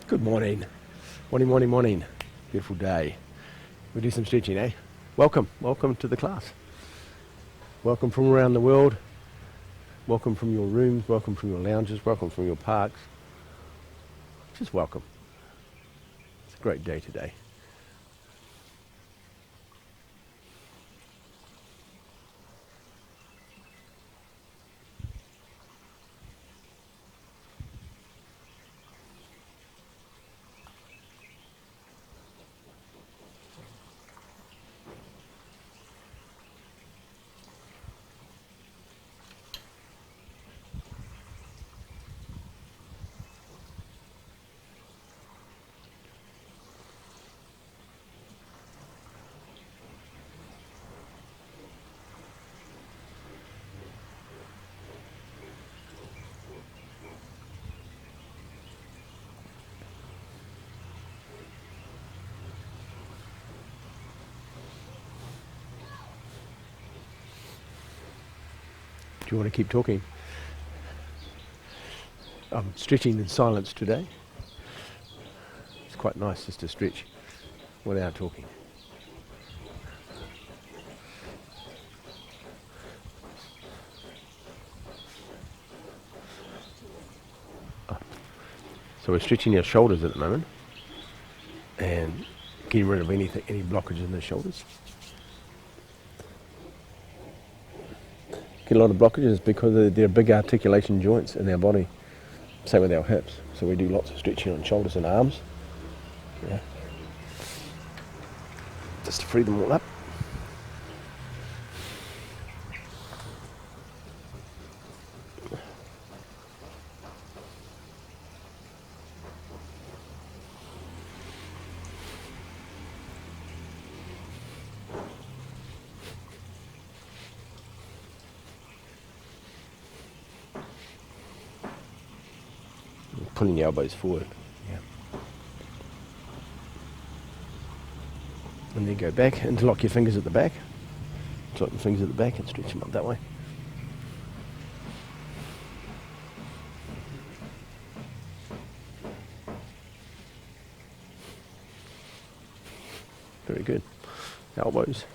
Good morning. Morning. Beautiful day. We do some stretching, eh? Welcome to the class. Welcome from around the world. Welcome from your rooms, welcome from your lounges, welcome from your parks. Just welcome. It's a great day today. Do you want to keep talking? I'm stretching in silence today. It's quite nice just to stretch without talking. So we're stretching our shoulders at the moment and getting rid of any blockage in the shoulders. Get a lot of blockages because they're big articulation joints in our body. Same with our hips. So we do lots of stretching on shoulders and arms. Yeah. Just to free them all up. Pulling the elbows forward. Yeah. And then go back, interlock your fingers at the back. Interlock your fingers at the back and stretch them up that way. Very good. Elbows.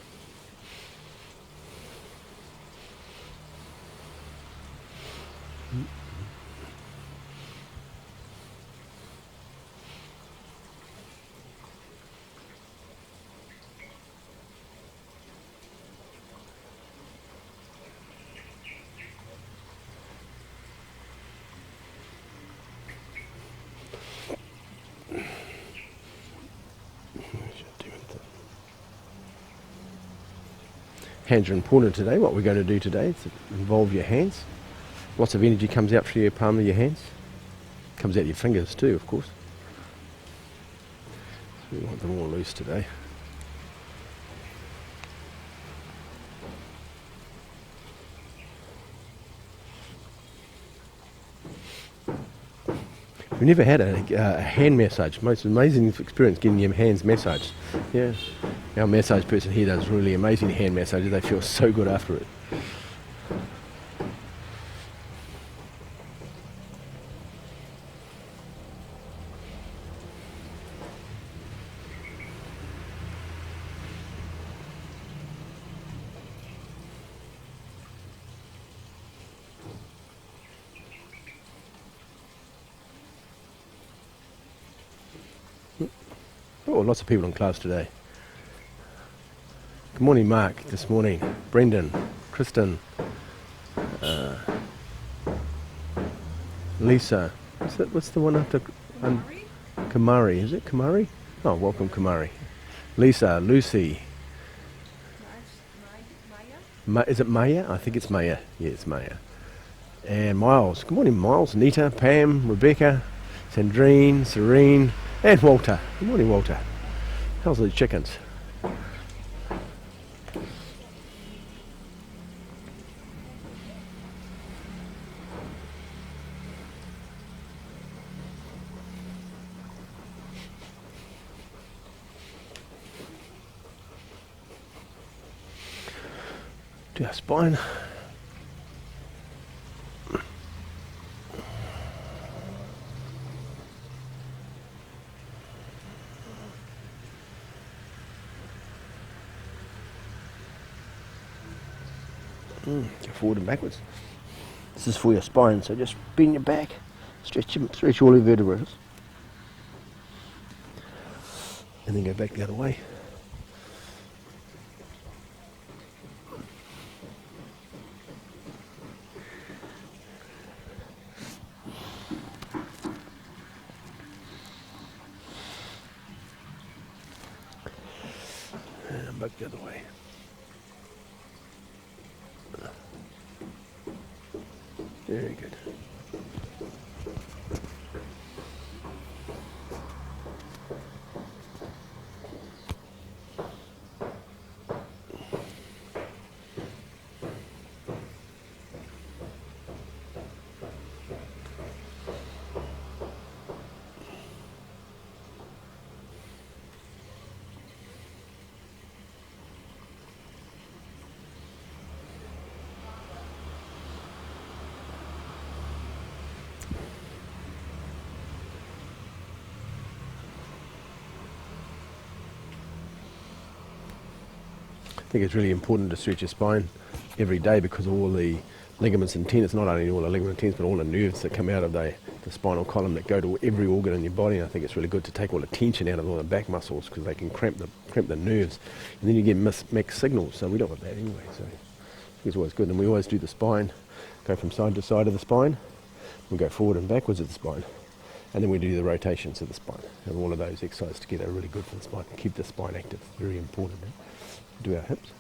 Hands are important today. What we're going to do today is involve your hands. Lots of energy comes out through your palm of your hands. Comes out your fingers too, of course. We want them all loose today. We've never had a hand massage. Most amazing experience getting your hands massaged. Yeah. Our massage person here does really amazing hand massages. They feel so good after it. Oh, lots of people in class today. Good morning, Mark, this morning. Brendan, Kristen, Lisa. What's the one after? Kamari. Is it Kamari? Oh, welcome, Kamari. Lisa, Lucy. Is it Maya? I think it's Maya. Yeah, it's Maya. And Miles. Good morning, Miles. Nita, Pam, Rebecca, Sandrine, Serene, and Walter. Good morning, Walter. How's the chickens? To our spine. Go forward and backwards. This is for your spine, so just bend your back, stretch all your vertebrae, and then go back the other way. And back the other way. Very good. I think it's really important to stretch your spine every day because all the ligaments and tendons, not only all the ligaments and tendons, but all the nerves that come out of the spinal column that go to every organ in your body. And I think it's really good to take all the tension out of all the back muscles because they can cramp the nerves, and then you get mixed signals. So we don't want that anyway. So I think it's always good. And we always do the spine, go from side to side of the spine. We go forward and backwards of the spine, and then we do the rotations of the spine. And all of those exercises together are really good for the spine. Keep the spine active. Very important. Do our hips.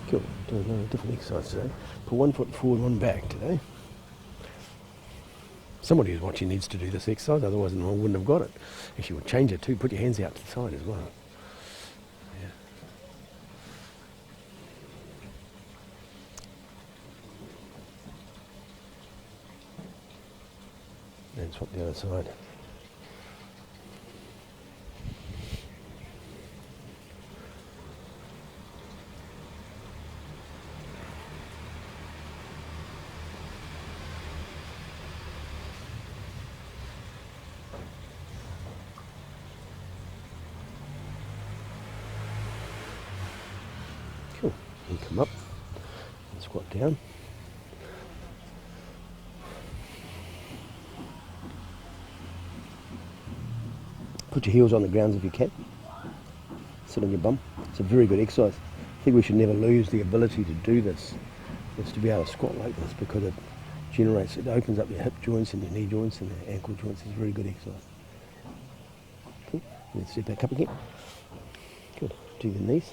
Cool. Doing a different exercise today. Put one foot forward, one back today. Somebody who's watching needs to do this exercise, otherwise I wouldn't have got it. Actually, we'll change it too. Put your hands out to the side as well. Yeah. And swap the other side. Cool. And come up and squat down. Put your heels on the ground if you can. Sit on your bum. It's a very good exercise. I think we should never lose the ability to do this. It's to be able to squat like this because it opens up your hip joints and your knee joints and your ankle joints. It's a very good exercise. Cool. Let's step back up again. Good. Do your knees.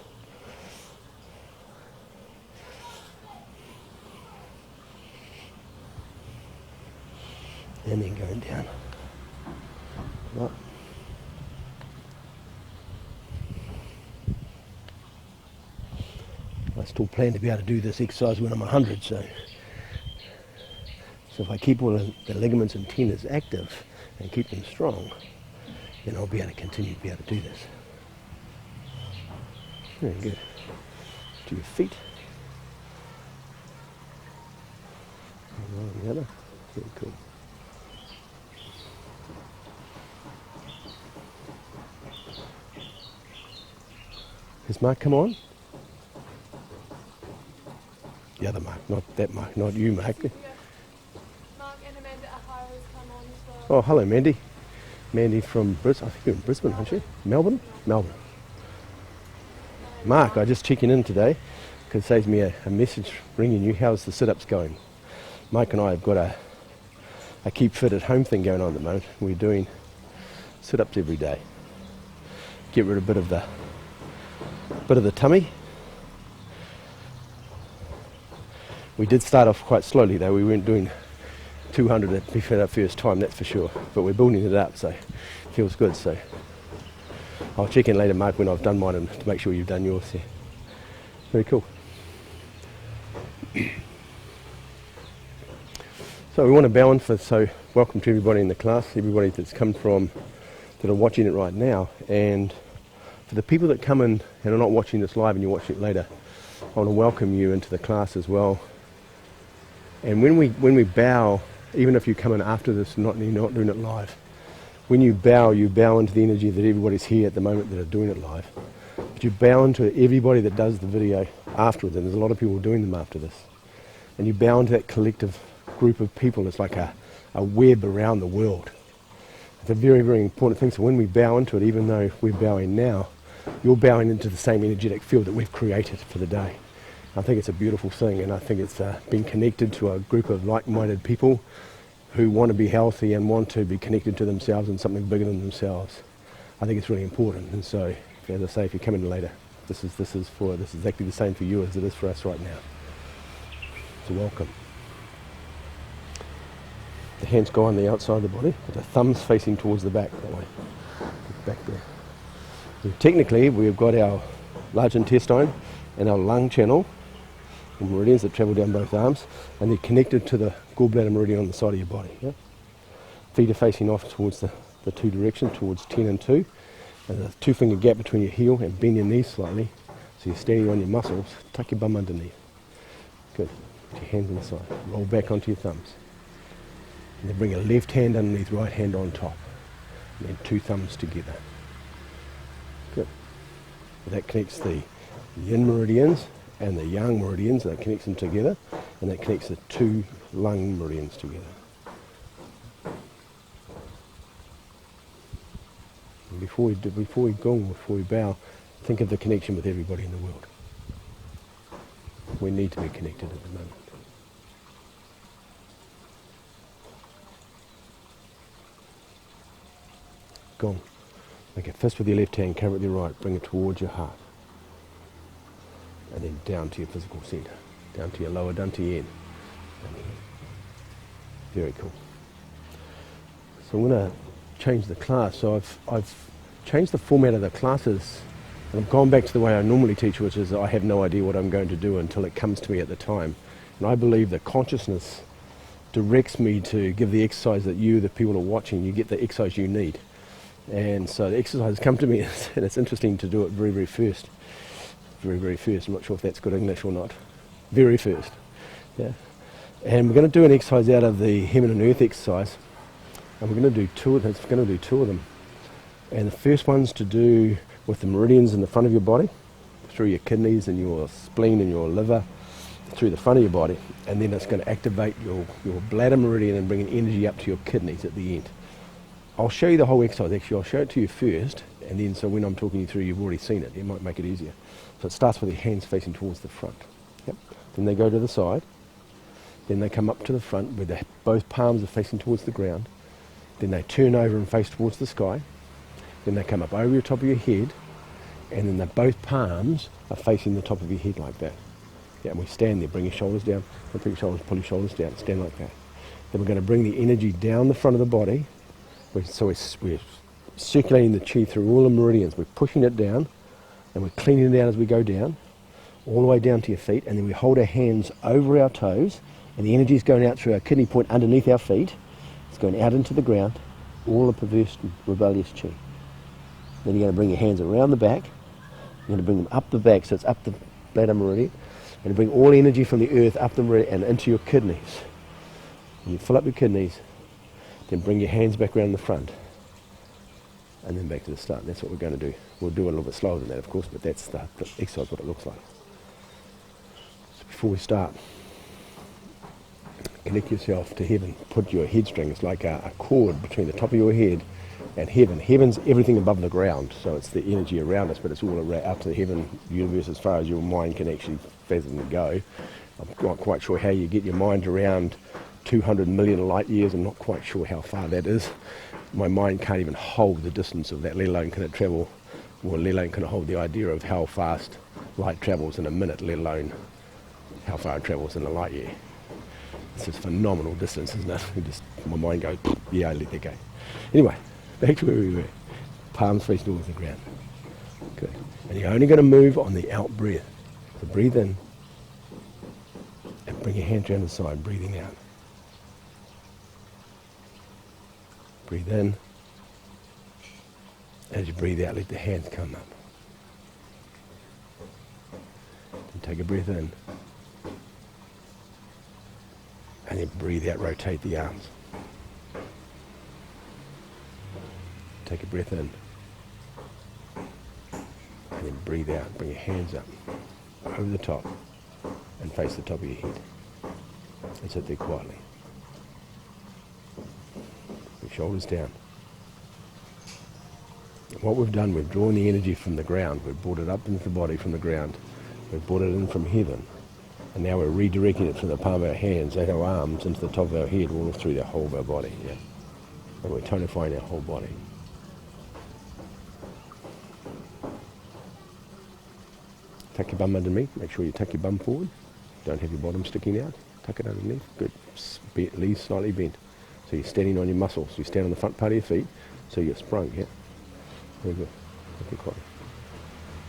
And then going down. Right. I still plan to be able to do this exercise when I'm 100, so if I keep all the ligaments and tendons active and keep them strong, then I'll be able to continue to be able to do this. Very good. To your feet. And one on the other. Very cool. Has Mark come on? The other Mark, not that Mark, not you, Mark. Yeah. Mark and Amanda Ahara has come on as well. Oh, hello, Mandy. Mandy from Brisbane. I think you're in Brisbane, aren't you? Melbourne? Melbourne. Mark, I just checking in today because it saves me a message ringing you. How's the sit-ups going? Mike and I have got a keep fit at home thing going on at the moment. We're doing sit-ups every day. Get rid of a bit of the tummy. We did start off quite slowly though. We weren't doing 200 at our first time, that's for sure. But we're building it up, so it feels good. So I'll check in later, Mark, when I've done mine and to make sure you've done yours. Yeah. Very cool. So we want to balance for, so welcome to everybody in the class, everybody that's come from, that are watching it right now, and for the people that come in and are not watching this live and you watch it later, I want to welcome you into the class as well. And when we bow, even if you come in after this, you're not doing it live, when you bow into the energy that everybody's here at the moment that are doing it live. But you bow into everybody that does the video afterwards, and there's a lot of people doing them after this. And you bow into that collective group of people. It's like a web around the world. It's a very, very important thing. So when we bow into it, even though we're bowing now, you're bowing into the same energetic field that we've created for the day. I think it's a beautiful thing, and I think it's being connected to a group of like-minded people who want to be healthy and want to be connected to themselves and something bigger than themselves. I think it's really important. And so, as I say, if you come in later, this is exactly the same for you as it is for us right now. So welcome. The hands go on the outside of the body, with the thumbs facing towards the back that way. Back there. So technically, we've got our large intestine and our lung channel, meridians that travel down both arms, and they're connected to the gallbladder meridian on the side of your body. Yeah? Feet are facing off towards the two directions, towards 10 and 2, and the 2-finger gap between your heel, and bend your knees slightly, so you're standing on your muscles. Tuck your bum underneath. Good. Put your hands on the side. Roll back onto your thumbs. And then bring your left hand underneath, right hand on top. And then 2 thumbs together. Good. So that connects the yin meridians and the yang meridians. That connects them together. And that connects the 2 lung meridians together. And before we bow, think of the connection with everybody in the world. We need to be connected at the moment. Go on. Make a fist with your left hand, cover it with your right, bring it towards your heart. And then down to your physical centre. Down to your lower, down to your end. Very cool. So I'm going to change the class. So I've changed the format of the classes, and I've gone back to the way I normally teach, which is I have no idea what I'm going to do until it comes to me at the time. And I believe that consciousness directs me to give the exercise that you, the people who are watching, you get the exercise you need. And so the exercise come to me, and it's interesting to do it very, very first. Very, very first. I'm not sure if that's good English or not. Very first. Yeah. And we're going to do an exercise out of the Heaven and Earth exercise. And we're going to do 2 of them. It's going to do 2 of them. And the first one's to do with the meridians in the front of your body, through your kidneys and your spleen and your liver, through the front of your body. And then it's going to activate your bladder meridian and bring an energy up to your kidneys at the end. I'll show you the whole exercise. Actually, I'll show it to you first, and then so when I'm talking you through, you've already seen it. It might make it easier. So it starts with your hands facing towards the front. Yep. Then they go to the side. Then they come up to the front where both palms are facing towards the ground. Then they turn over and face towards the sky. Then they come up over your top of your head, and then both palms are facing the top of your head like that. Yeah, and we stand there. Bring your shoulders down. Pull your shoulders down. Stand like that. Then we're going to bring the energy down the front of the body. So we're circulating the chi through all the meridians. We're pushing it down, and we're cleaning it out as we go down, all the way down to your feet, and then we hold our hands over our toes, and the energy is going out through our kidney point underneath our feet. It's going out into the ground, all the perverse and rebellious chi. Then you're going to bring your hands around the back. You're going to bring them up the back, so it's up the bladder meridian, and bring all energy from the earth up the meridian and into your kidneys. And you fill up your kidneys. Then bring your hands back around the front, and then back to the start. And that's what we're going to do. We'll do it a little bit slower than that, of course, but that's the exercise, what it looks like. So before we start, connect yourself to heaven. Put your head string, it's like a cord between the top of your head and heaven. Heaven's everything above the ground, so it's the energy around us, but it's all out to the heaven universe as far as your mind can actually fathom and go. I'm not quite sure how you get your mind around 200 million light years. I'm not quite sure how far that is. My mind can't even hold the distance of that, let alone can it travel, or let alone can it hold the idea of how fast light travels in a minute, let alone how far it travels in a light year. It's just phenomenal distance, isn't it? My mind goes, yeah, let that go. Anyway, back to where we were. Palms facing towards the ground. Good. And you're only going to move on the out breath. So breathe in, and bring your hands around the side, breathing out. Breathe in. As you breathe out, let the hands come up. Then take a breath in. And then breathe out, rotate the arms. Take a breath in. And then breathe out, bring your hands up, over the top, and face the top of your head. And sit there quietly. Your shoulders down. And what we've done, we've drawn the energy from the ground, we've brought it up into the body from the ground, we've brought it in from heaven, and now we're redirecting it from the palm of our hands and our arms into the top of our head, all through the whole of our body. Yeah? And we're tonifying our whole body. Tuck your bum underneath, make sure you tuck your bum forward, don't have your bottom sticking out, tuck it underneath, good, leave slightly bent. So you're standing on your muscles, you stand on the front part of your feet, so you're sprung, yeah? Very good, okay, quite.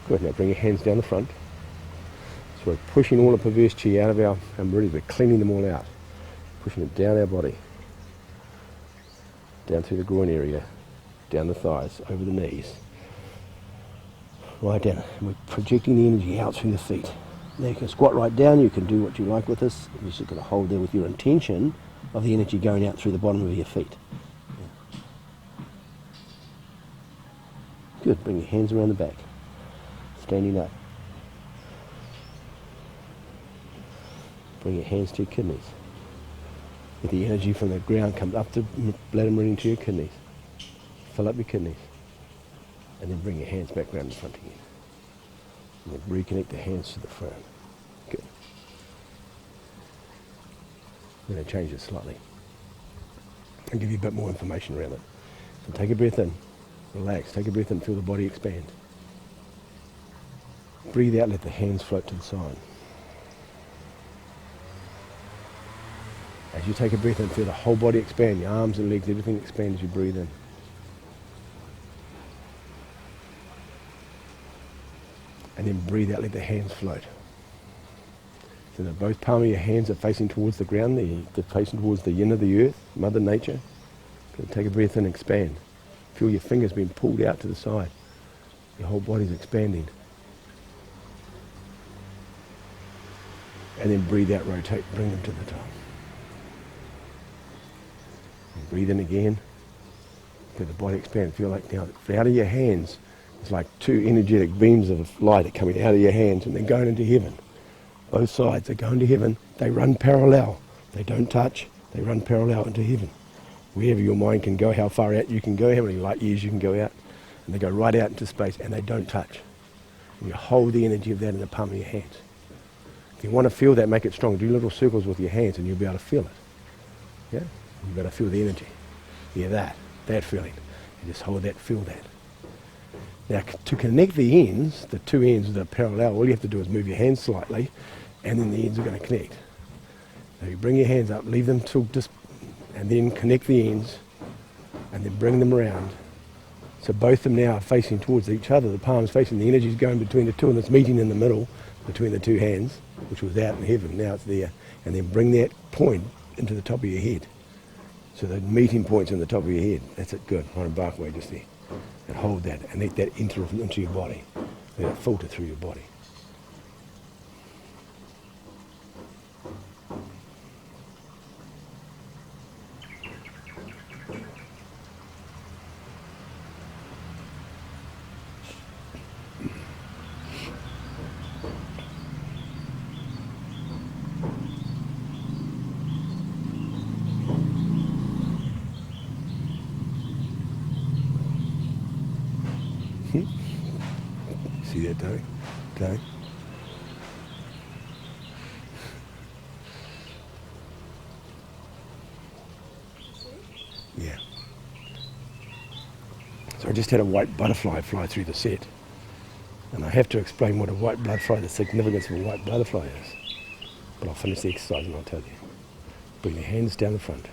Good, now bring your hands down the front. So we're pushing all the perverse chi out of our meridians, we're cleaning them all out, pushing it down our body, down through the groin area, down the thighs, over the knees. Right down. We're projecting the energy out through the feet. Now you can squat right down, you can do what you like with this. You're just going to hold there with your intention of the energy going out through the bottom of your feet. Yeah. Good, bring your hands around the back. Standing up. Bring your hands to your kidneys. Let the energy from the ground come up the bladder meridian to your kidneys. Fill up your kidneys. And then bring your hands back around in front again. And then reconnect the hands to the front. Good. I'm going to change it slightly. I'll give you a bit more information around it. So take a breath in. Relax. Take a breath in. Feel the body expand. Breathe out. Let the hands float to the side. As you take a breath in, feel the whole body expand. Your arms and legs, everything expand as you breathe in. And then breathe out, let the hands float. So that both palm of your hands are facing towards the ground, they're facing towards the yin of the earth, Mother Nature. Take a breath in and expand. Feel your fingers being pulled out to the side. Your whole body's expanding. And then breathe out, rotate, bring them to the top. And breathe in again. Feel the body expand. Feel like now, out of your hands, it's like two energetic beams of light are coming out of your hands and they're going into heaven. Both sides are going to heaven. They run parallel. They don't touch. They run parallel into heaven. Wherever your mind can go, how far out you can go, how many light years you can go out. And they go right out into space and they don't touch. And you hold the energy of that in the palm of your hands. If you want to feel that, make it strong. Do little circles with your hands and you'll be able to feel it. Yeah? You've got to feel the energy. Yeah, that feeling. You just hold that, feel that. Now, to connect the ends, the two ends that are parallel, all you have to do is move your hands slightly, and then the ends are going to connect. Now, you bring your hands up, leave them till just, and then connect the ends, and then bring them around. So both of them now are facing towards each other. The palms facing, the energy is going between the two, and it's meeting in the middle between the two hands, which was out in heaven. Now it's there, and then bring that point into the top of your head. So the meeting point's in the top of your head. That's it. Good. Right on Barkway, just there. And hold that and let that enter into your body. Let it filter through your body. See that, Tony? Okay. Yeah. So I just had a white butterfly fly through the set. And I have to explain what a white butterfly, the significance of a white butterfly is. But I'll finish the exercise and I'll tell you. Bring your hands down the front.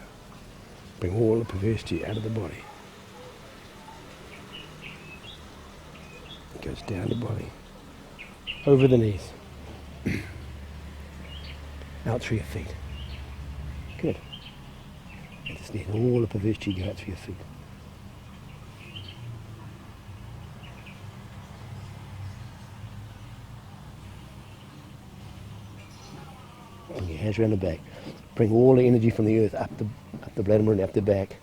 Bring all the perversity out of the body. It goes down the body. Over the knees. Out through your feet. Good. And just let all the perversity go out through your feet. hands around the back. Bring all the energy from the earth up the bladder meridian, up the back.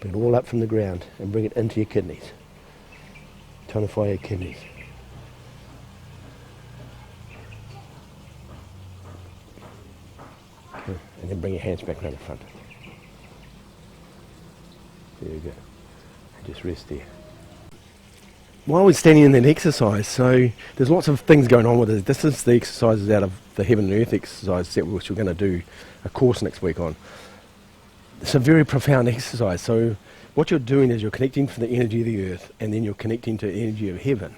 Bring it all up from the ground and bring it into your kidneys. Tonify your kidneys. Okay. And then bring your hands back around the front. There you go. And just rest there. While we're standing in that exercise, so there's lots of things going on with it. This is the exercises out of the Heaven and Earth exercise set, which we're going to do a course next week on. It's a very profound exercise. So what you're doing is you're connecting to the energy of the earth, and then you're connecting to the energy of heaven.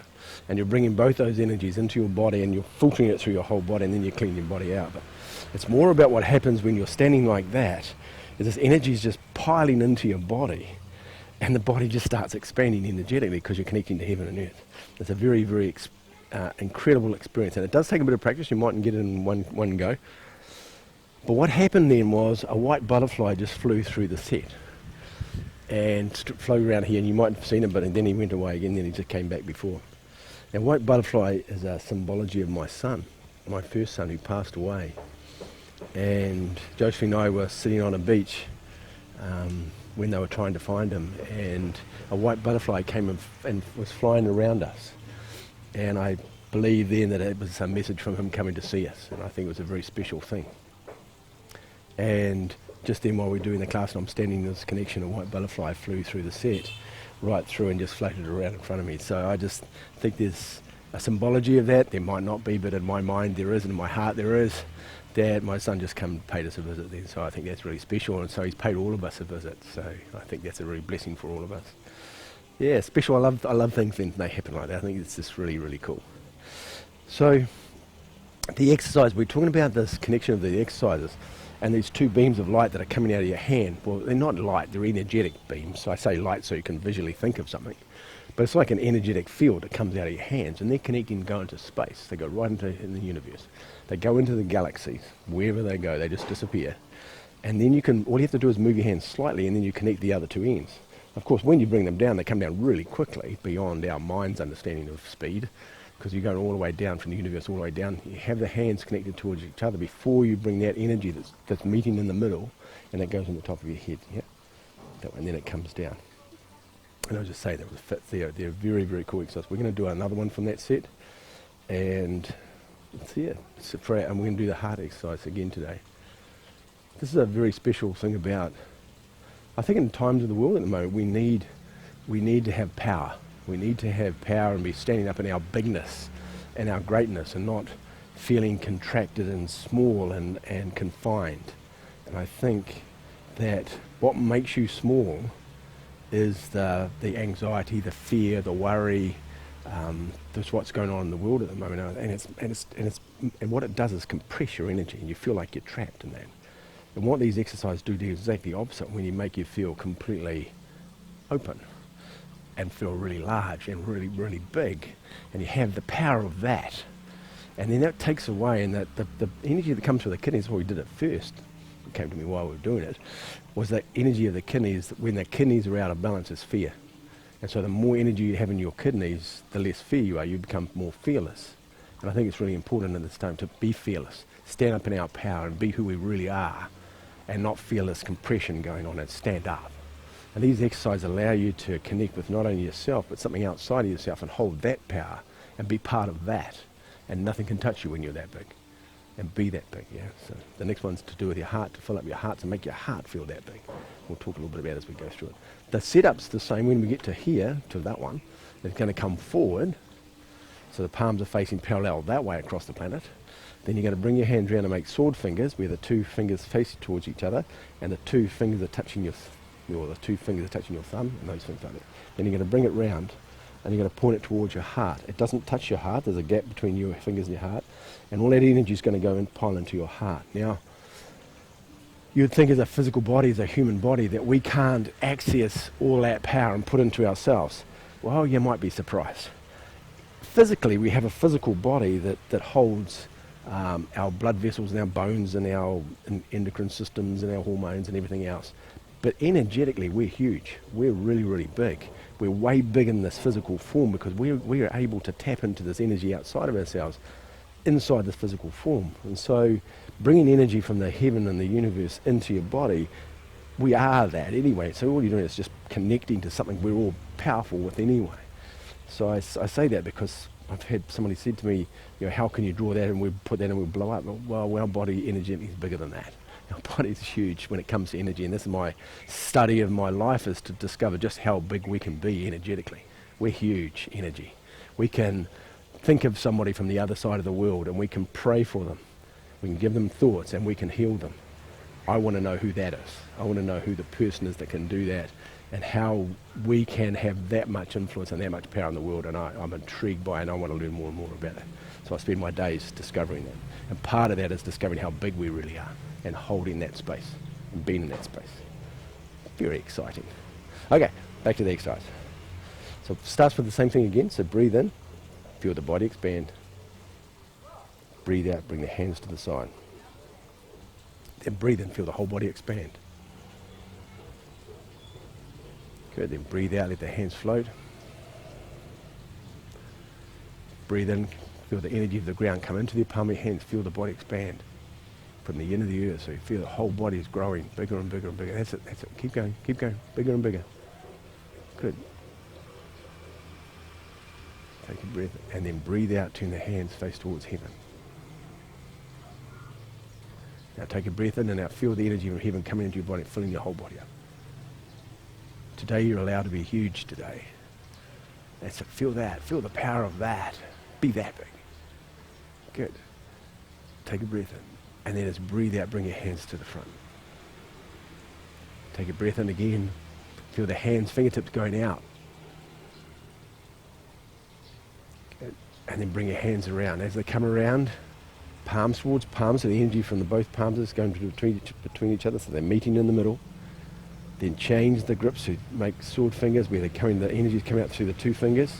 And you're bringing both those energies into your body, and you're filtering it through your whole body, and then you're cleaning your body out. But it's more about what happens when you're standing like that, is this energy is just piling into your body, and the body just starts expanding energetically because you're connecting to heaven and earth. It's a very, very incredible experience, and it does take a bit of practice. You mightn't get it in one go. But what happened then was a white butterfly just flew through the set and flew around here, and you might have seen him, but then he went away again, then he just came back before. And white butterfly is a symbology of my son, my first son, who passed away. And Josephine and I were sitting on a beach when they were trying to find him, and a white butterfly came and was flying around us. And I believe then that it was a message from him coming to see us, and I think it was a very special thing. And just then while we were doing the class and I'm standing in this connection, a white butterfly flew through the set, right through, and just floated around in front of me. So I just think there's a symbology of that. There might not be, but in my mind there is, and in my heart there is. Dad, my son just come and paid us a visit then, so I think that's really special, and so he's paid all of us a visit, so I think that's a real blessing for all of us. Yeah, special. I love things when they happen like that. I think it's just really, really cool. So the exercise, we're talking about this connection of the exercises, and these two beams of light that are coming out of your hand. Well, they're not light, they're energetic beams. So I say light so you can visually think of something. But it's like an energetic field that comes out of your hands, and they're connecting and go into space. They go right into the universe. They go into the galaxies. Wherever they go, they just disappear. And then all you have to do is move your hands slightly, and then you connect the other two ends. Of course, when you bring them down, they come down really quickly, beyond our mind's understanding of speed, because you're going all the way down from the universe, all the way down. You have the hands connected towards each other before you bring that energy that's meeting in the middle, and it goes on the top of your head. Yeah, and then it comes down. And I'll just say that with fit there, they're very, very cool exercises. We're going to do another one from that set, and and we're going to do the heart exercise again today. This is a very special thing about, I think in times of the world at the moment, we need to have power. We need to have power and be standing up in our bigness and our greatness, and not feeling contracted and small and confined. And I think that what makes you small is the anxiety, the fear, the worry. That's what's going on in the world at the moment, and what it does is compress your energy, and you feel like you're trapped in that. And what these exercises do is exactly the opposite. When you make you feel completely open and feel really large and really, really big, and you have the power of that, and then that takes away, and the energy that comes from the kidneys, what we did at first, it came to me while we were doing it, was that energy of the kidneys. When the kidneys are out of balance, is fear. And so the more energy you have in your kidneys, the less fear you are. You become more fearless. And I think it's really important at this time to be fearless, stand up in our power and be who we really are, and not feel this compression going on, and stand up. And these exercises allow you to connect with not only yourself, but something outside of yourself, and hold that power and be part of that. And nothing can touch you when you're that big. And be that big, yeah. So the next one's to do with your heart, to fill up your heart, to make your heart feel that big. We'll talk a little bit about it as we go through it. The setup's the same. When we get to here, to that one, it's going to come forward. So the palms are facing parallel that way across the planet. Then you're going to bring your hands around and make sword fingers, where the two fingers face towards each other, and the two fingers are touching your thumb, and those things like that. Then you're going to bring it round, and you're going to point it towards your heart. It doesn't touch your heart. There's a gap between your fingers and your heart, and all that energy is going to go and pile into your heart. Now, you'd think as a physical body, as a human body, that we can't access all that power and put into ourselves. Well, you might be surprised. Physically, we have a physical body that holds our blood vessels and our bones and our endocrine systems and our hormones and everything else. But energetically, we're huge. We're really, really big. We're way big in this physical form, because we're able to tap into this energy outside of ourselves inside this physical form. And so bringing energy from the heaven and the universe into your body, we are that anyway. So all you're doing is just connecting to something we're all powerful with anyway. So I say that because I've had somebody said to me, how can you draw that and we put that and we blow up? Well, our body energetically is bigger than that. Our body is huge when it comes to energy, and this is my study of my life, is to discover just how big we can be energetically. We're huge energy. We can think of somebody from the other side of the world and we can pray for them. We can give them thoughts and we can heal them. I want to know who that is. I want to know who the person is that can do that, and how we can have that much influence and that much power in the world, and I'm intrigued by it, and I want to learn more and more about it. So I spend my days discovering that. And part of that is discovering how big we really are and holding that space and being in that space. Very exciting. Okay, back to the exercise. So it starts with the same thing again. So breathe in, feel the body expand. Breathe out, bring the hands to the side. Then breathe in, feel the whole body expand. Good, then breathe out, let the hands float. Breathe in, feel the energy of the ground come into the palm of your hands, feel the body expand from the end of the earth, so you feel the whole body is growing bigger and bigger and bigger. That's it, keep going, bigger and bigger. Good. Take a breath, and then breathe out, turn the hands face towards heaven. Now take a breath in and out, feel the energy of heaven coming into your body, filling your whole body up. Today you're allowed to be huge today. That's it, feel that, feel the power of that. Be that big. Good. Take a breath in, and then just breathe out, bring your hands to the front. Take a breath in again, feel the hands, fingertips going out. Good. And then bring your hands around. As they come around, palms towards palms, so the energy from both palms is going between each other, so they're meeting in the middle. Then change the grip, so make sword fingers where the energy is coming out through the two fingers.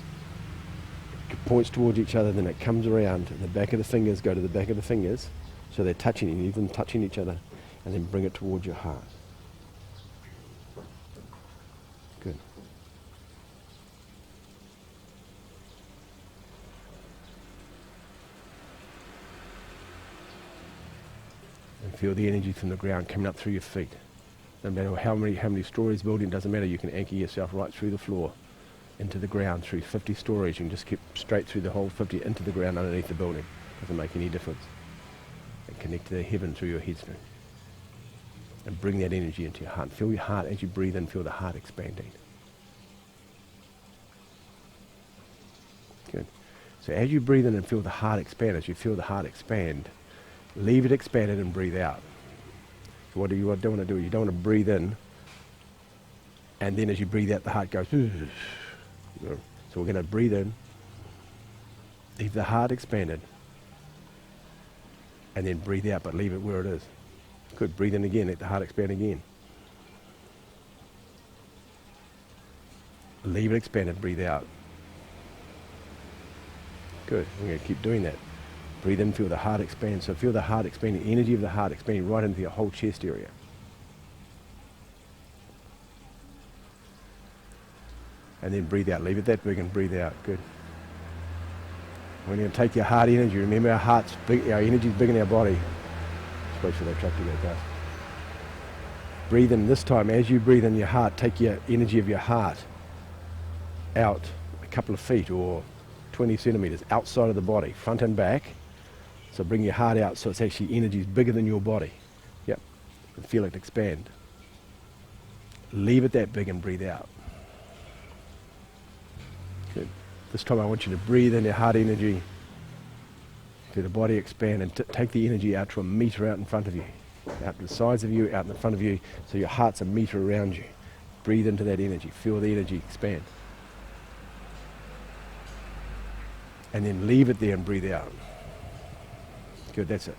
It points towards each other, then it comes around, and the back of the fingers go to the back of the fingers, so they're touching, and even touching each other, and then bring it towards your heart. Good. And feel the energy from the ground coming up through your feet. No matter how many stories building, doesn't matter, you can anchor yourself right through the floor, into the ground, through 50 stories. You can just keep straight through the whole 50 into the ground underneath the building. Doesn't make any difference. And connect to the heaven through your head string. And bring that energy into your heart. Feel your heart as you breathe in, feel the heart expanding. Good. So as you breathe in and feel the heart expand, as you feel the heart expand, leave it expanded and breathe out. So what do you don't want to do? You don't want to breathe in, and then as you breathe out, the heart goes. So we're going to breathe in, leave the heart expanded, and then breathe out, but leave it where it is. Good. Breathe in again, let the heart expand again. Leave it expanded, breathe out. Good. We're going to keep doing that. Breathe in, feel the heart expand. So feel the heart expanding, the energy of the heart expanding right into your whole chest area. And then breathe out. Leave it that big and breathe out. Good. We're going to take your heart energy. Remember, our heart's big, our energy is big in our body. Just wait for that truck to go past. Breathe in this time. As you breathe in your heart, take your energy of your heart out a couple of feet or 20 centimeters outside of the body, front and back. So bring your heart out so it's actually energy is bigger than your body. Yep. And feel it expand. Leave it that big and breathe out. Good. This time I want you to breathe in your heart energy. Feel the body expand and take the energy out to a meter out in front of you. Out to the sides of you, out in the front of you, so your heart's a meter around you. Breathe into that energy. Feel the energy expand. And then leave it there and breathe out. Good, that's it.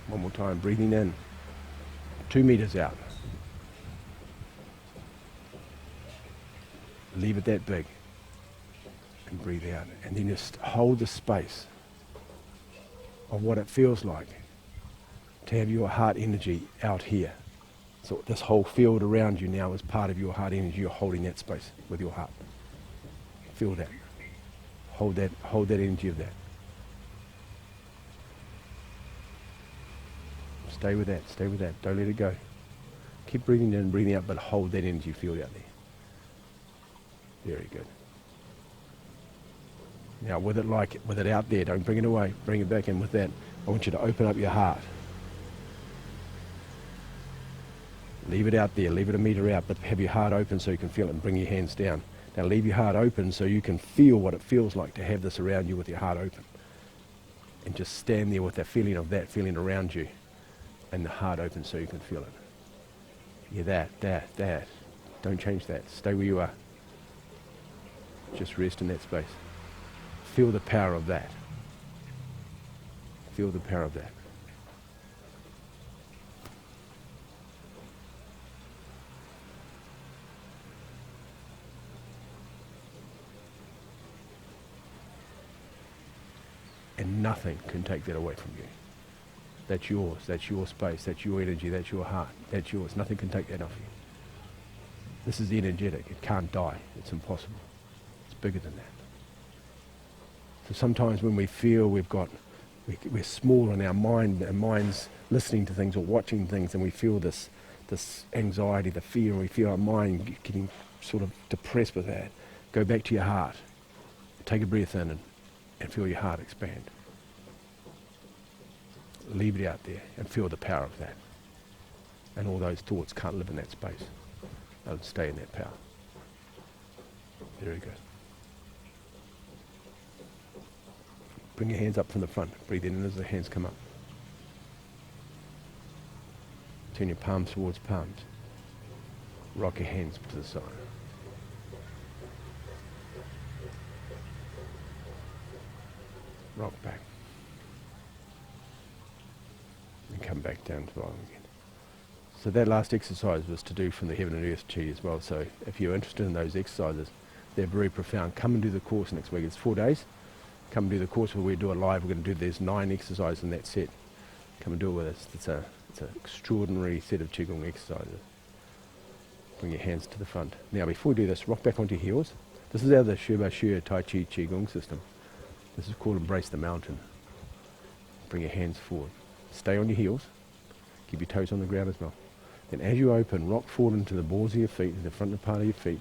One more time, breathing in. 2 meters out. Leave it that big. And breathe out. And then just hold the space of what it feels like to have your heart energy out here. So this whole field around you now is part of your heart energy. You're holding that space with your heart. Feel that. Hold that energy of that. Stay with that, stay with that. Don't let it go. Keep breathing in and breathing out, but hold that energy field out there. Very good. Now with it out there, don't bring it away. Bring it back in with that. I want you to open up your heart. Leave it out there, leave it a meter out, but have your heart open so you can feel it and bring your hands down. Now leave your heart open so you can feel what it feels like to have this around you with your heart open. And just stand there with that feeling around you and the heart open so you can feel it. Yeah, that. Don't change that. Stay where you are. Just rest in that space. Feel the power of that. Feel the power of that. And nothing can take that away from you. That's yours, that's your space, that's your energy, that's your heart, that's yours. Nothing can take that off you. This is energetic, it can't die, it's impossible. It's bigger than that. So sometimes when we feel we're small in our mind, our mind's listening to things or watching things, and we feel this anxiety, the fear, and we feel our mind getting sort of depressed with that, go back to your heart. Take a breath in and feel your heart expand. Leave it out there and feel the power of that. And all those thoughts can't live in that space. They'll stay in that power. Very good. Bring your hands up from the front. Breathe in as the hands come up. Turn your palms towards palms. Rock your hands to the side. Rock back. And come back down to the bottom again. So that last exercise was to do from the Heaven and Earth Chi as well. So if you're interested in those exercises, they're very profound. Come and do the course next week. It's 4 days. Come and do the course where we do it live. We're going to do, there's 9 exercises in that set. Come and do it with us. It's an extraordinary set of Qigong exercises. Bring your hands to the front. Now before we do this, rock back onto your heels. This is out of the Shiba Shu Tai Chi Qigong system. This is called Embrace the Mountain. Bring your hands forward. Stay on your heels. Keep your toes on the ground as well. Then as you open, rock forward into the balls of your feet, the front part of your feet.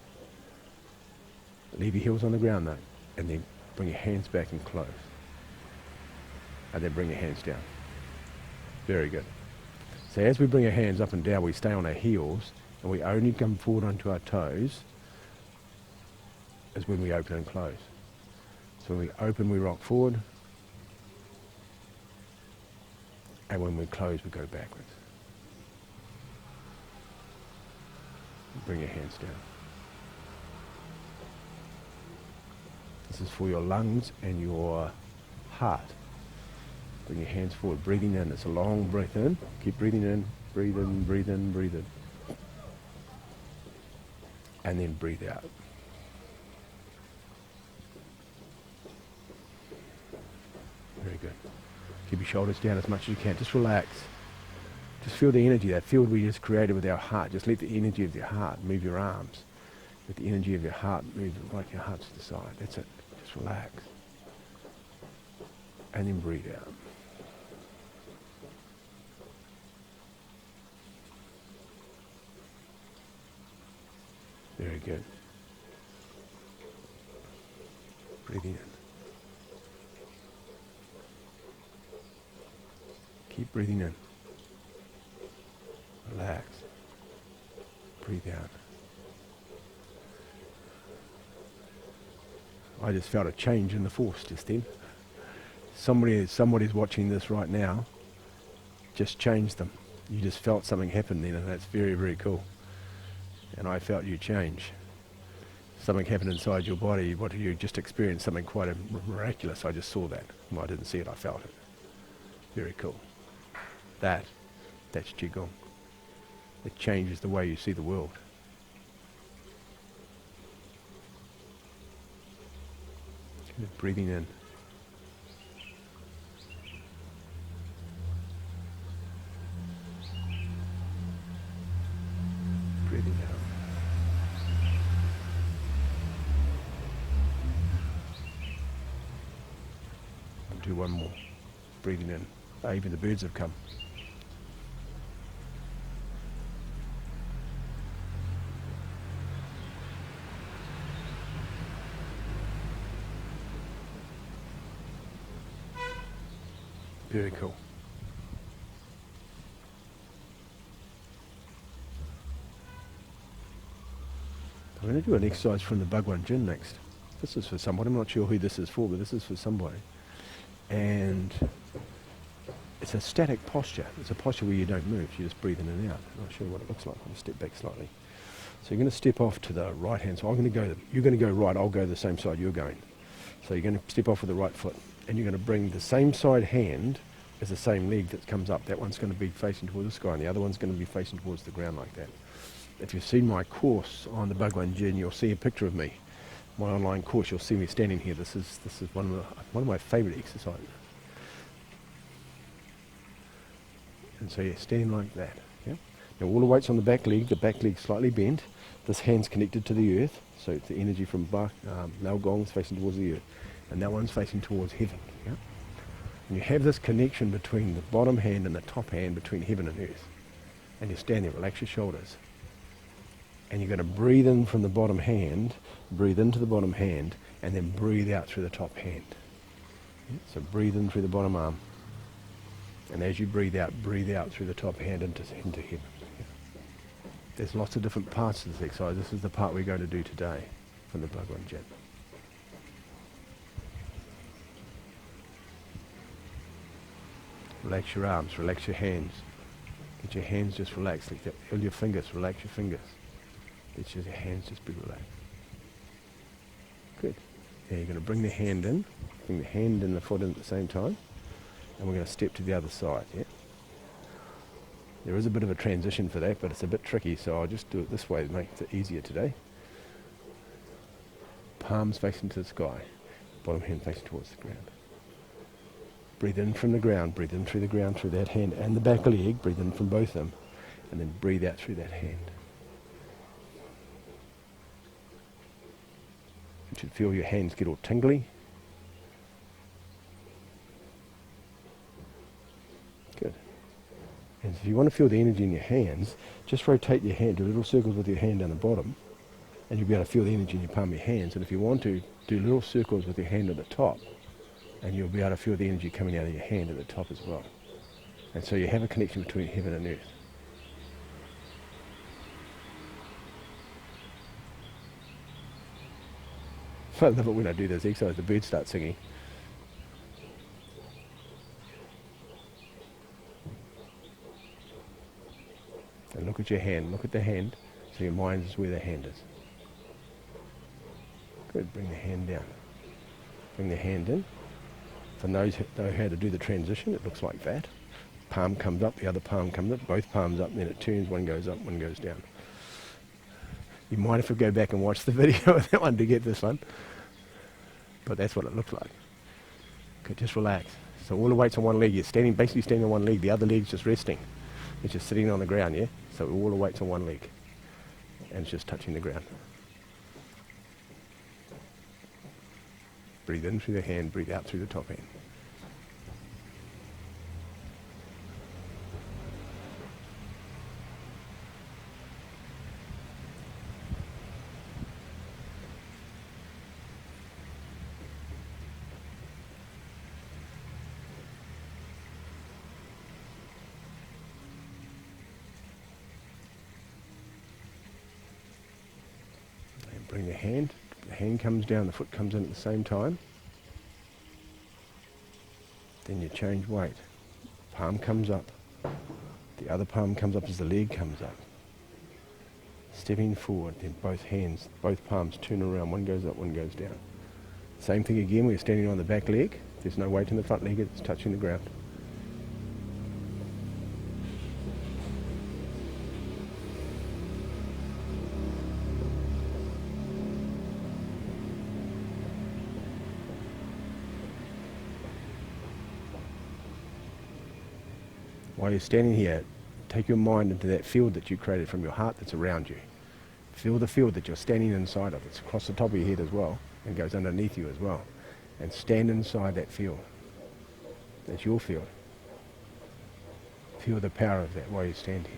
Leave your heels on the ground though. And then bring your hands back and close. And then bring your hands down. Very good. So as we bring our hands up and down, we stay on our heels and we only come forward onto our toes as when we open and close. So when we open, we rock forward. And when we close, we go backwards. Bring your hands down. This is for your lungs and your heart. Bring your hands forward, breathing in. It's a long breath in. Keep breathing in, breathe in, breathe in, breathe in. And then breathe out. Very good. Keep your shoulders down as much as you can. Just relax. Just feel the energy, that field we just created with our heart. Just let the energy of your heart move your arms. Let the energy of your heart move like your heart to the side. That's it. Just relax. And then breathe out. Very good. Breathing in. Keep breathing in. Relax. Breathe out. I just felt a change in the force just then. Somebody's watching this right now. Just changed them. You just felt something happen then, and that's very, very cool. And I felt you change. Something happened inside your body. What you just experienced, something quite miraculous. I just saw that. Well, I didn't see it, I felt it. Very cool. That's Qigong. It changes the way you see the world. Breathing in. Breathing out. I'll do one more. Breathing in. Even the birds have come. Very cool. I'm going to do an exercise from the Bhagwan Gin next. This is for somebody. I'm not sure who this is for, but this is for somebody. And it's a static posture. It's a posture where you don't move. You just breathe in and out. I'm not sure what it looks like. I'm going to step back slightly. So you're going to step off to the right hand. So I'm going to go. You're going to go right. I'll go the same side you're going. So you're going to step off with the right foot, and you're going to bring the same side hand as the same leg that comes up. That one's going to be facing towards the sky, and the other one's going to be facing towards the ground like that. If you've seen my course on the Bhagwan Gin, you'll see a picture of me. My online course, you'll see me standing here. This is one of my favourite exercises. And so you're standing like that. Yeah. Now all the weight's on the back leg slightly bent. This hand's connected to the earth, so it's the energy from Lao Gong is facing towards the earth, and that one's facing towards heaven. Yeah. And you have this connection between the bottom hand and the top hand, between heaven and earth. And you're standing, relax your shoulders. And you're going to breathe in from the bottom hand, breathe into the bottom hand, and then breathe out through the top hand. Yeah? So breathe in through the bottom arm. And as you breathe out through the top hand into heaven. Yeah? There's lots of different parts to this exercise. This is the part we're going to do today from the Bhagwan Gita. Relax your arms, relax your hands. Get your hands just relaxed like that. Feel your fingers, relax your fingers. Let your hands just be relaxed. Good. Now you're going to bring the hand in, the foot in at the same time, and we're going to step to the other side. Yeah. There is a bit of a transition for that, but it's a bit tricky, so I'll just do it this way to make it easier today. Palms facing to the sky, bottom hand facing towards the ground. Breathe in from the ground, breathe in through the ground, through that hand and the back leg, breathe in from both of them, and then breathe out through that hand. You should feel your hands get all tingly. Good. And if you want to feel the energy in your hands, just rotate your hand, do little circles with your hand down the bottom, and you'll be able to feel the energy in your palm of your hands. And if you want to, do little circles with your hand at the top, and you'll be able to feel the energy coming out of your hand at the top as well. And so you have a connection between heaven and earth. I love it when I do this exercise, the birds start singing. And look at your hand, look at the hand, so your mind is where the hand is. Good, bring the hand down. Bring the hand in. For those who know how to do the transition, it looks like that. Palm comes up, the other palm comes up, both palms up, and then it turns, one goes up, one goes down. You might have to go back and watch the video of that one to get this one. But that's what it looks like. Okay, just relax. So all the weight's on one leg. You're basically standing on one leg. The other leg's just resting. It's just sitting on the ground, yeah? So all the weight's on one leg. And it's just touching the ground. Breathe in through the hand, breathe out through the top hand. Bring the hand comes down, the foot comes in at the same time. Then you change weight. Palm comes up. The other palm comes up as the leg comes up. Stepping forward, then both palms turn around, one goes up, one goes down. Same thing again, we're standing on the back leg. There's no weight in the front leg, it's touching the ground. While you're standing here, take your mind into that field that you created from your heart that's around you. Feel the field that you're standing inside of. It's across the top of your head as well, and goes underneath you as well. And stand inside that field. That's your field. Feel the power of that while you stand here.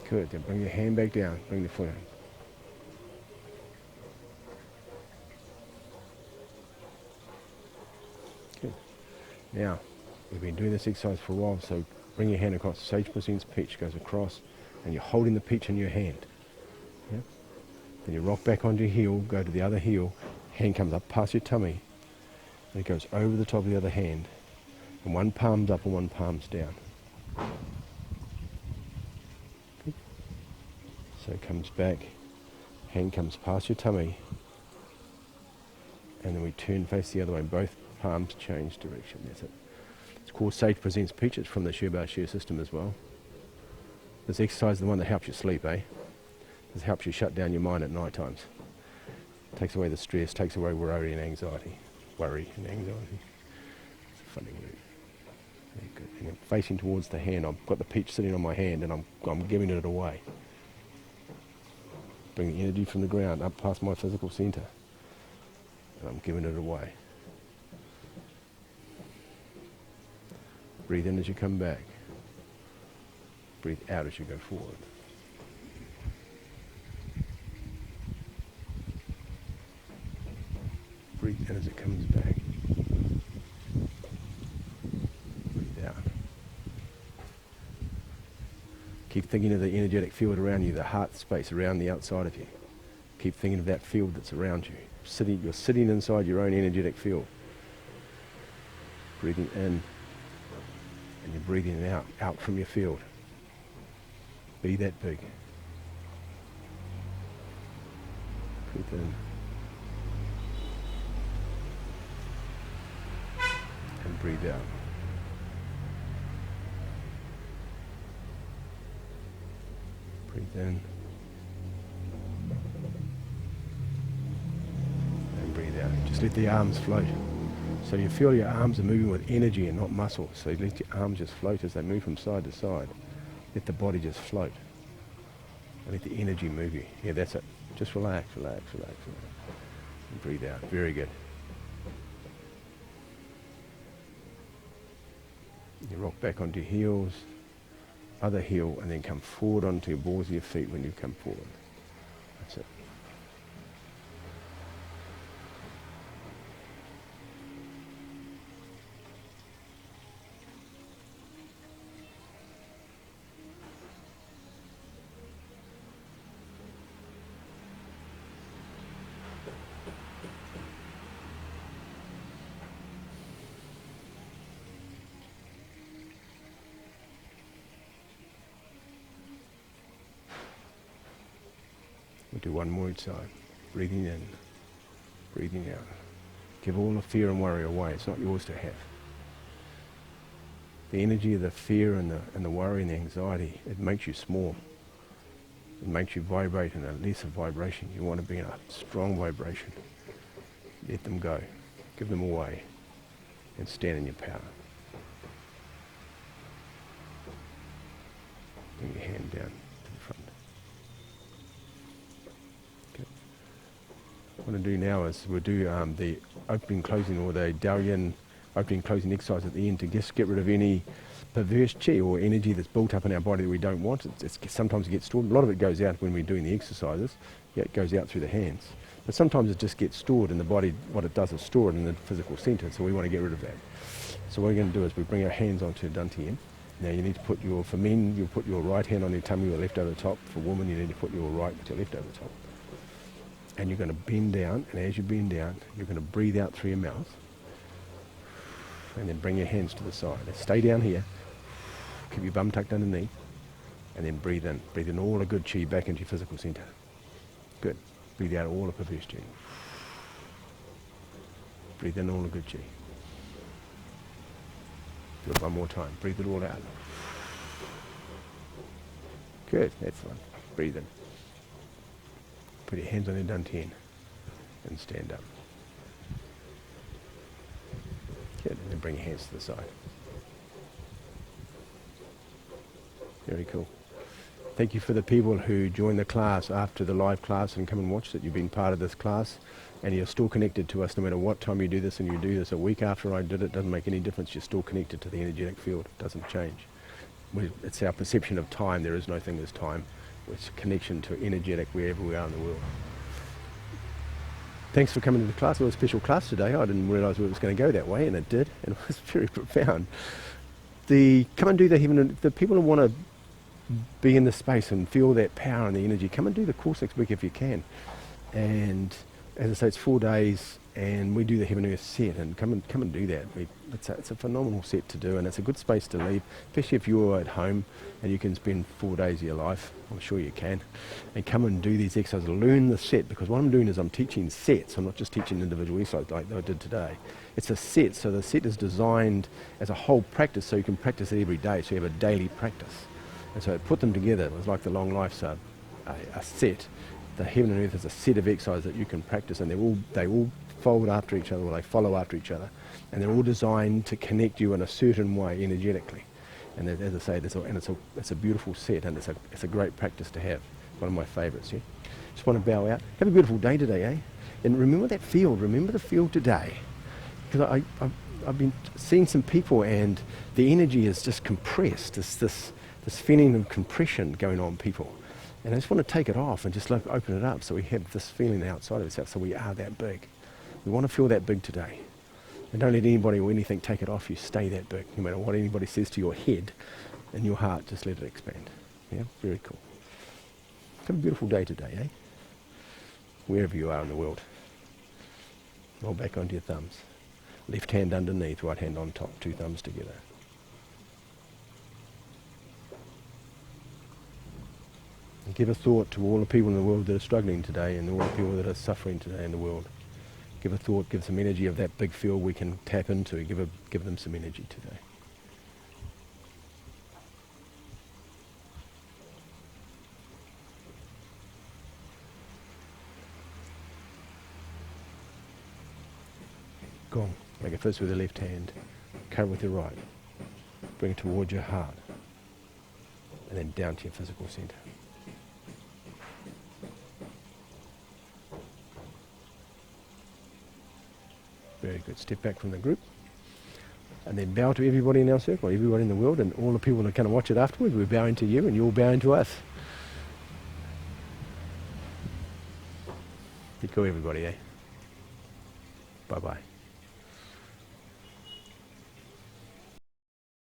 Good. Then bring your hand back down. Bring the foot in. Good. Now, we've been doing this exercise for a while, so bring your hand across. Sage presents peach, goes across, and you're holding the peach in your hand. Yeah? Then you rock back onto your heel, go to the other heel, hand comes up past your tummy, and it goes over the top of the other hand, and one palm's up and one palm's down. Good. So it comes back, hand comes past your tummy, and then we turn face the other way, and both palms change direction. That's it. It's called Sage Presents Peach. It's from the Sherbar Share system as well. This exercise is the one that helps you sleep, eh? This helps you shut down your mind at night times. Takes away the stress, takes away worry and anxiety. Worry and anxiety. It's a funny word. Very good. And I'm facing towards the hand. I've got the peach sitting on my hand and I'm giving it away. Bring the energy from the ground up past my physical centre. And I'm giving it away. Breathe in as you come back. Breathe out as you go forward. Breathe in as it comes back. Breathe out. Keep thinking of the energetic field around you, the heart space around the outside of you. Keep thinking of that field that's around you. You're sitting inside your own energetic field. Breathing in, and you're breathing out from your field. Be that big. Breathe in. And breathe out. Breathe in. And breathe out. Just let the arms float. So you feel your arms are moving with energy and not muscle. So you let your arms just float as they move from side to side. Let the body just float. And let the energy move you. Yeah, that's it. Just relax, relax, relax, relax. And breathe out. Very good. You rock back onto your heels, other heel, and then come forward onto your balls of your feet when you come forward. That's it. We'll do one more each side. Breathing in, breathing out. Give all the fear and worry away. It's not yours to have. The energy of the fear and the worry and the anxiety, it makes you small. It makes you vibrate in a lesser vibration. You want to be in a strong vibration. Let them go. Give them away. And stand in your power. Bring your hand down to the front. What I'm going to do now is we'll do the opening, closing, or the Darien opening, closing exercise at the end to just get rid of any perverse chi or energy that's built up in our body that we don't want. Sometimes it gets stored. A lot of it goes out when we're doing the exercises. Yeah, it goes out through the hands. But sometimes it just gets stored in the body. What it does is store it in the physical centre, so we want to get rid of that. So what we're going to do is we bring our hands onto Dantian. Now you need to put for men, you'll put your right hand on your tummy, your left over the top. For women, you need to put your right with your left over the top. And you're going to bend down, and as you bend down, you're going to breathe out through your mouth. And then bring your hands to the side. Now stay down here. Keep your bum tucked underneath. And then breathe in. Breathe in all the good chi back into your physical centre. Good. Breathe out all the perverse chi. Breathe in all the good chi. Do it one more time. Breathe it all out. Good. That's fine. Breathe in. Put your hands on your dantian and stand up. Good. And then bring your hands to the side. Very cool. Thank you for the people who joined the class after the live class and come and watch it. You've been part of this class and you're still connected to us no matter what time you do this, and you do this a week after I did it. Doesn't make any difference. You're still connected to the energetic field. It doesn't change. it's our perception of time. There is no thing as time. It's a connection to energetic wherever we are in the world. Thanks for coming to the class. It was a special class today. I didn't realise it was going to go that way, and it did, and it was very profound. Come and do the people who want to be in the space and feel that power and the energy, come and do the course next week if you can. And as I say, it's 4 days, and we do the Heaven and Earth set, and come and do that. It's a phenomenal set to do, and it's a good space to leave, especially if you're at home and you can spend 4 days of your life. I'm sure you can, and come and do these exercises. Learn the set, because what I'm doing is I'm teaching sets. I'm not just teaching individual exercises like I did today. It's a set, so the set is designed as a whole practice, so you can practice it every day. So you have a daily practice, and so put them together. It was like the long life, so a set. The Heaven and Earth is a set of exercises that you can practice, and they all fold after each other, or they follow after each other, and they're all designed to connect you in a certain way energetically. And as I say, it's a beautiful set, and it's a great practice to have. One of my favourites. Yeah. Just want to bow out. Have a beautiful day today, eh? And remember that field. Remember the field today, because I've been seeing some people, and the energy is just compressed. This feeling of compression going on, people. And I just want to take it off and just open it up, so we have this feeling outside of ourselves, so we are that big. We want to feel that big today. And don't let anybody or anything take it off you. Stay that big. No matter what anybody says to your head and your heart, just let it expand. Yeah, very cool. Have a beautiful day today, eh? Wherever you are in the world. Roll back onto your thumbs. Left hand underneath, right hand on top, 2 thumbs together. And give a thought to all the people in the world that are struggling today, and all the people that are suffering today in the world. Give a thought, give some energy of that big field we can tap into. Give them some energy today. Gong. Make it first with the left hand. Cover with your right. Bring it towards your heart. And then down to your physical centre. Very good. Step back from the group. And then bow to everybody in our circle, everybody in the world, and all the people that kind of watch it afterwards. We're bowing to you, and you're bowing to us. Be cool, everybody, eh? Bye-bye.